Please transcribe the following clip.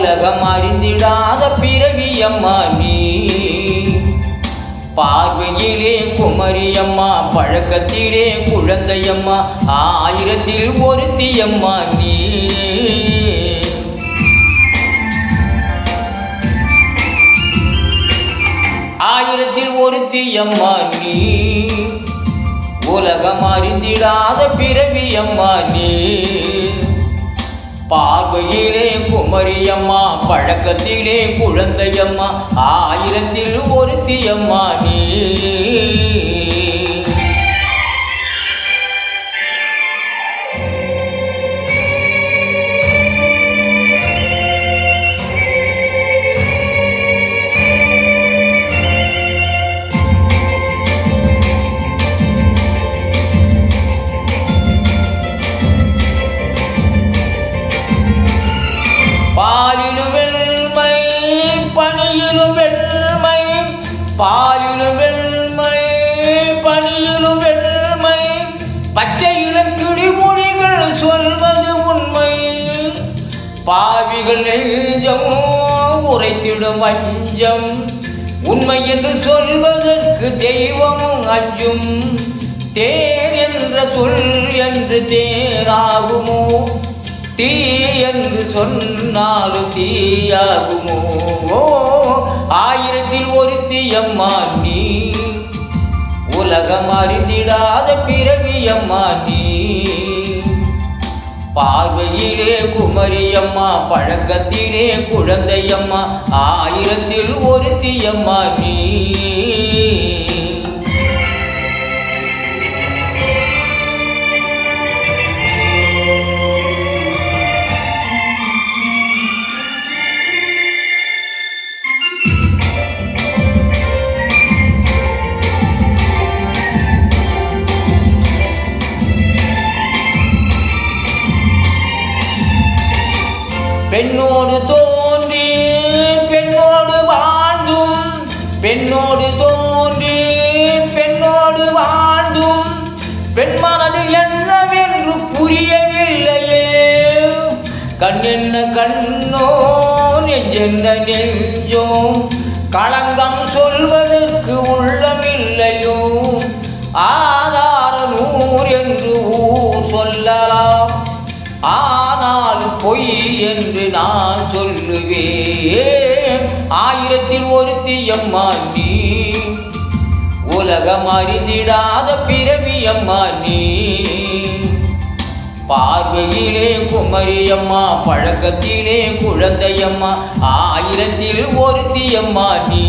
உலகம் அறிந்திடாத பிறவியம்மா நீ. பார்வையிலே குமரியம்மா, பழக்கத்திலே குழந்தையம்மா, ஆயிரத்தில் ஒருத்தியம்மா நீ. ஆயிரத்தில் ஒருத்தியம்மா நீ. உலகம் அறிந்திடாத பிறவியம்மா நீ. பார்வையிலே குமரியம்மா, பழக்கத்திலே குழந்தையம்மா, ஆயிரத்தில் ஒருத்தியம்மா நீ. பாலிலும் வெண்மை பனியிலும் வெண்மை, பாலிலும் வெண்மை பனியிலும் வெண்மை, பச்சை இளக்கிளி மொழிகள் சொல்வது உண்மை. பாவிகள் நெஞ்சம் உரைத்திடும் வஞ்சம், உண்மை என்று சொல்வதற்கு தெய்வமும் அஞ்சும். தேர் என்ற சொல் என்று தேராகுமோ, தீ என்று சொன்னாலும் தீயாகுமோ. ஆயிரத்தில் ஒருத்தியம்மா நீ. உலகம் அறிந்திடாத பிறவியம்மா நீ. பார்வையிலே குமரியம்மா, பழக்கத்திலே குழந்தையம்மா, ஆயிரத்தில் ஒருத்தியம்மா நீ. பெண்ணோடு தோன்றி பெண்ணோடு வாழ்ந்தும், பெண்ணோடு தோன்றி பெண்ணோடு வாழ்ந்தும், பெண் மனதில் என்னவென்று புரியவில்லையே. கண் என்ன கண்ணோ, நெஞ்சென்ன நெஞ்சோ, களங்கம் சொல்வதற்கு உள்ளமில்லையோ. ஆதார நூறு என்று ஊர் சொல்லலாம், ஆனால் பொய் என்று நான் சொல்லுவேன். ஆயிரத்தில் ஒருத்தியம்மா நீ. உலகம் அறிந்திடாத பிறவியம்மா நீ. பார்வையிலே குமரியம்மா, பழக்கத்திலே குழந்தையம்மா, ஆயிரத்தில் ஒருத்தியம்மா நீ.